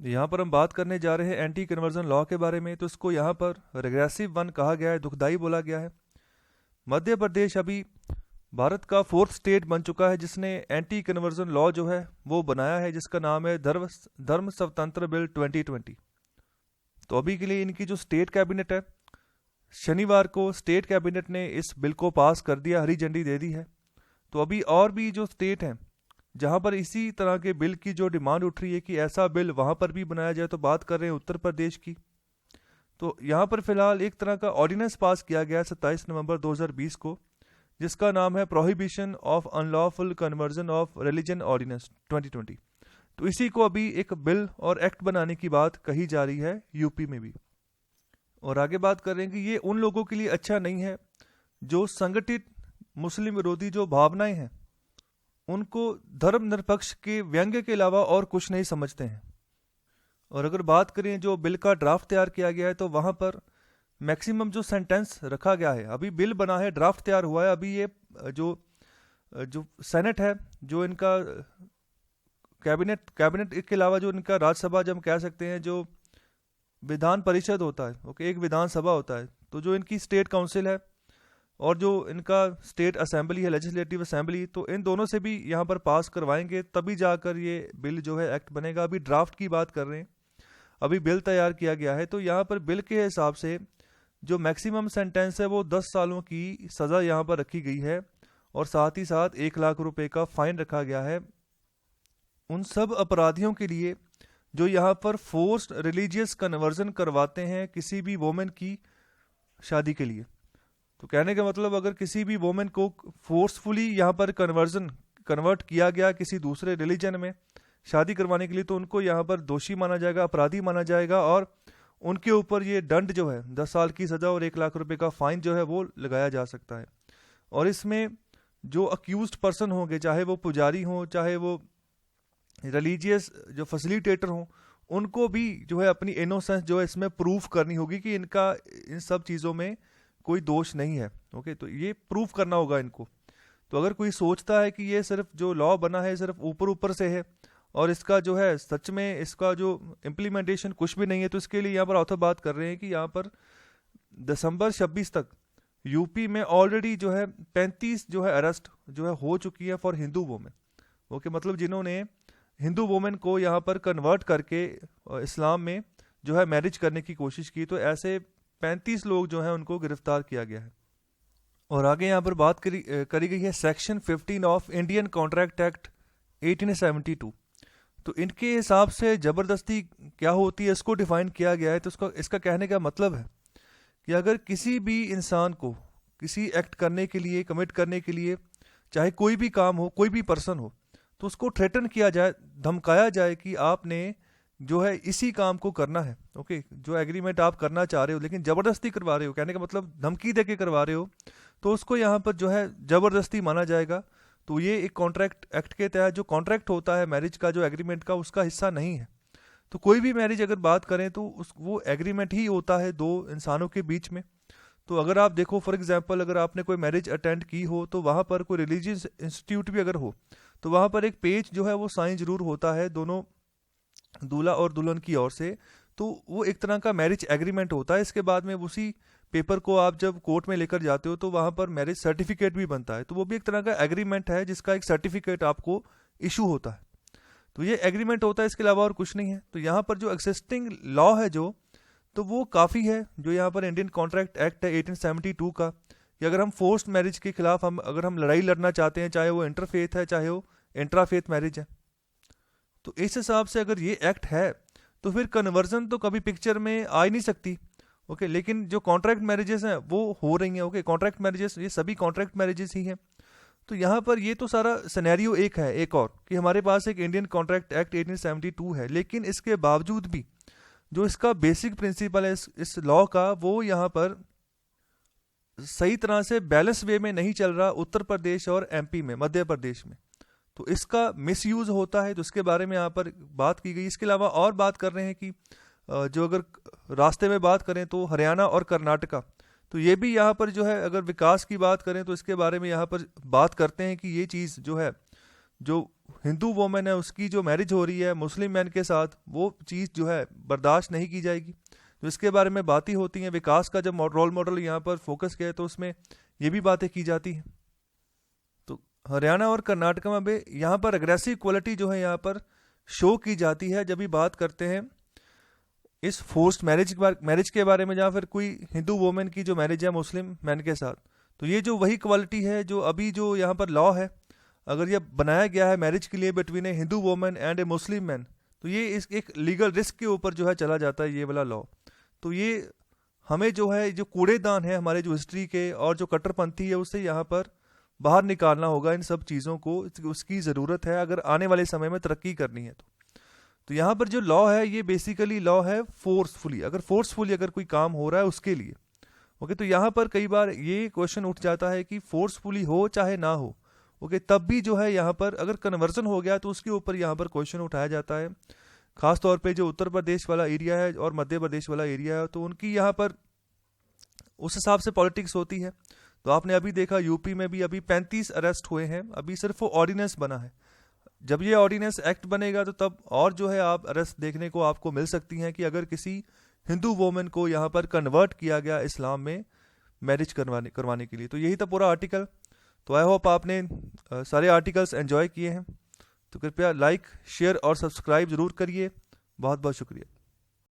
यहाँ पर हम बात करने जा रहे हैं एंटी कन्वर्जन लॉ के बारे में। तो इसको यहाँ पर रेग्रेसिव वन कहा गया है, दुखदाई बोला गया है। मध्य प्रदेश अभी भारत का फोर्थ स्टेट बन चुका है जिसने एंटी कन्वर्जन लॉ जो है वो बनाया है, जिसका नाम है धर्म स्वतंत्र बिल 2020। तो अभी के लिए इनकी जो स्टेट कैबिनेट है, शनिवार को स्टेट कैबिनेट ने इस बिल को पास कर दिया, हरी झंडी दे दी है। तो अभी और भी जो स्टेट हैं जहां पर इसी तरह के बिल की जो डिमांड उठ रही है कि ऐसा बिल वहां पर भी बनाया जाए, तो बात कर रहे हैं उत्तर प्रदेश की। तो यहाँ पर फिलहाल एक तरह का ऑर्डिनेंस पास किया गया 27 नवंबर 2020 को, जिसका नाम है prohibition of unlawful conversion of religion ordinance 2020। तो इसी को अभी एक बिल और एक्ट बनाने की बात कही जा रही है यूपी में भी। और आगे बात कर रहे हैं कि ये उन लोगों के लिए अच्छा नहीं है जो संगठित मुस्लिम विरोधी जो भावनाएं हैं उनको धर्मनिरपेक्ष के व्यंग्य के अलावा और कुछ नहीं समझते हैं। और अगर बात करें जो बिल का ड्राफ्ट तैयार किया गया है तो वहां पर मैक्सिमम जो सेंटेंस रखा गया है, अभी बिल बना है, ड्राफ्ट तैयार हुआ है, अभी ये जो जो सेनेट है, जो इनका कैबिनेट के अलावा जो इनका राज्यसभा, जब हम कह सकते हैं जो विधान परिषद होता है, ओके, एक विधानसभा होता है, तो जो इनकी स्टेट काउंसिल है और जो इनका स्टेट असेंबली है, लेजिस्लेटिव असेंबली, तो इन दोनों से भी यहाँ पर पास करवाएंगे तभी जाकर ये बिल जो है एक्ट बनेगा। अभी ड्राफ्ट की बात कर रहे हैं, अभी बिल तैयार किया गया है। तो यहाँ पर बिल के हिसाब से जो मैक्सिमम सेंटेंस है वो 10 सालों की सज़ा यहाँ पर रखी गई है, और साथ ही साथ 1 लाख रुपए का फाइन रखा गया है उन सब अपराधियों के लिए जो यहाँ पर फोर्स्ड रिलीजियस कन्वर्जन करवाते हैं किसी भी वोमेन की शादी के लिए। तो कहने का मतलब, अगर किसी भी वोमेन को फोर्सफुली यहाँ पर कन्वर्ट किया गया किसी दूसरे रिलीजन में शादी करवाने के लिए, तो उनको यहाँ पर दोषी माना जाएगा, अपराधी माना जाएगा, और उनके ऊपर ये दंड जो है 10 साल की सज़ा और 1 लाख रुपए का फाइन जो है वो लगाया जा सकता है। और इसमें जो अक्यूज्ड पर्सन होंगे, चाहे वो पुजारी हों, चाहे वो रिलीजियस जो फैसिलिटेटर हों, उनको भी जो है अपनी इनोसेंस जो है इसमें प्रूफ करनी होगी कि इनका इन सब चीज़ों में कोई दोष नहीं है। ओके, तो ये प्रूफ करना होगा इनको। तो अगर कोई सोचता है कि ये सिर्फ जो लॉ बना है सिर्फ ऊपर ऊपर से है और इसका जो है सच में इसका जो इम्प्लीमेंटेशन कुछ भी नहीं है, तो इसके लिए यहाँ पर ऑथर बात कर रहे हैं कि यहाँ पर दिसंबर 26 तक यूपी में ऑलरेडी जो है 35 जो है अरेस्ट जो है हो चुकी है फॉर हिंदू वोमेन। ओके, मतलब जिन्होंने हिंदू वोमेन को यहाँ पर कन्वर्ट करके इस्लाम में जो है मैरिज करने की कोशिश की, तो ऐसे 35 लोग जो हैं उनको गिरफ्तार किया गया है। और आगे यहाँ पर बात करी गई है section 15 of Indian contract act 1872। तो इनके हिसाब से ज़बरदस्ती क्या होती है इसको डिफाइन किया गया है। तो इसका कहने का मतलब है कि अगर किसी भी इंसान को किसी एक्ट करने के लिए, कमिट करने के लिए, चाहे कोई भी काम हो, कोई भी पर्सन हो, तो उसको थ्रेटन किया जाए, धमकाया जाए कि आपने जो है इसी काम को करना है। ओके, जो एग्रीमेंट आप करना चाह रहे हो लेकिन ज़बरदस्ती करवा रहे हो, कहने का मतलब धमकी दे के करवा रहे हो, तो उसको यहाँ पर जो है ज़बरदस्ती माना जाएगा। तो ये एक कॉन्ट्रैक्ट एक्ट के तहत जो कॉन्ट्रैक्ट होता है मैरिज का, जो एग्रीमेंट का, उसका हिस्सा नहीं है। तो कोई भी मैरिज अगर बात करें तो वो एग्रीमेंट ही होता है दो इंसानों के बीच में। तो अगर आप देखो फॉर एग्जांपल, अगर आपने कोई मैरिज अटेंड की हो तो वहाँ पर कोई रिलीजियस इंस्टीट्यूट भी अगर हो तो वहाँ पर एक पेज जो है वो साइन जरूर होता है दोनों दूल्हा और दुल्हन की ओर से। तो वो एक तरह का मैरिज एग्रीमेंट होता है। इसके बाद में उसी पेपर को आप जब कोर्ट में लेकर जाते हो तो वहाँ पर मैरिज सर्टिफिकेट भी बनता है। तो वो भी एक तरह का एग्रीमेंट है जिसका एक सर्टिफिकेट आपको इशू होता है। तो ये एग्रीमेंट होता है, इसके अलावा और कुछ नहीं है। तो यहाँ पर जो एक्सिस्टिंग लॉ है तो वो काफ़ी है। जो यहाँ पर इंडियन कॉन्ट्रैक्ट एक्ट है 1872 का, कि अगर हम फोर्स्ड मैरिज के खिलाफ अगर हम लड़ाई लड़ना चाहते हैं, चाहे वो इंटरफेथ है चाहे वो इंट्राफेथ मैरिज है, तो इस हिसाब से अगर ये एक्ट है तो फिर कन्वर्जन तो कभी पिक्चर में आ ही नहीं सकती। ओके, लेकिन जो कॉन्ट्रैक्ट मैरिजेस हैं वो हो रही हैं। ओके, कॉन्ट्रैक्ट मैरिजेस ये सभी कॉन्ट्रैक्ट मैरिजेस ही हैं। तो यहाँ पर ये तो सारा सिनेरियो एक है, एक और कि हमारे पास एक इंडियन कॉन्ट्रैक्ट एक्ट 1872 है, लेकिन इसके बावजूद भी जो इसका बेसिक प्रिंसिपल है इस लॉ का, वो यहाँ पर सही तरह से बैलेंस वे में नहीं चल रहा उत्तर प्रदेश और एमपी में, मध्य प्रदेश में। तो इसका मिसयूज होता है, तो इसके बारे में यहाँ पर बात की गई। इसके अलावा और बात कर रहे हैं कि जो अगर रास्ते में बात करें तो हरियाणा और कर्नाटका, तो ये भी यहाँ पर जो है अगर विकास की बात करें तो इसके बारे में यहाँ पर बात करते हैं कि ये चीज़ जो है जो हिंदू वोमेन है उसकी जो मैरिज हो रही है मुस्लिम मैन के साथ, वो चीज़ जो है बर्दाश्त नहीं की जाएगी। तो इसके बारे में बातें होती हैं। विकास का जब रोल मॉडल यहाँ पर फोकस किया है तो उसमें ये भी बातें की जाती हैं। तो हरियाणा और कर्नाटक में भी यहाँ पर अग्रेसिव क्वालिटी जो है यहाँ पर शो की जाती है जब भी बात करते हैं इस फोर्स्ड मैरिज के बारे में, जहाँ फिर कोई हिंदू वोमेन की जो मैरिज है मुस्लिम मैन के साथ। तो ये जो वही क्वालिटी है जो अभी जो यहाँ पर लॉ है, अगर ये बनाया गया है मैरिज के लिए between A Hindu women and A Muslim man, तो ये इस एक लीगल रिस्क के ऊपर जो है चला जाता है ये वाला लॉ। तो ये हमें जो है जो कूड़ेदान है हमारे जो हिस्ट्री के और जो कट्टरपंथी है उससे यहाँ पर बाहर निकालना होगा इन सब चीज़ों को, उसकी ज़रूरत है अगर आने वाले समय में तरक्की करनी है। तो यहाँ पर जो लॉ है ये बेसिकली लॉ है फोर्सफुली, अगर फोर्सफुली अगर कोई काम हो रहा है उसके लिए। ओके, तो यहाँ पर कई बार ये क्वेश्चन उठ जाता है कि फोर्सफुली हो चाहे ना हो, ओके, तब भी जो है यहाँ पर अगर कन्वर्जन हो गया तो उसके ऊपर यहाँ पर क्वेश्चन उठाया जाता है। खास तौर पे जो उत्तर प्रदेश वाला एरिया है और मध्य प्रदेश वाला एरिया है, तो उनकी यहाँ पर उस हिसाब से पॉलिटिक्स होती है। तो आपने अभी देखा यूपी में भी अभी 35 अरेस्ट हुए हैं, अभी सिर्फ वो ऑर्डिनेंस बना है। जब ये ऑर्डिनेंस एक्ट बनेगा तो तब और जो है आप अरेस्ट देखने को आपको मिल सकती हैं कि अगर किसी हिंदू वोमेन को यहाँ पर कन्वर्ट किया गया इस्लाम में मैरिज करवाने के लिए। तो यही था पूरा आर्टिकल। तो आई होप आपने सारे आर्टिकल्स एंजॉय किए हैं। तो कृपया लाइक शेयर और सब्सक्राइब ज़रूर करिए। बहुत बहुत शुक्रिया।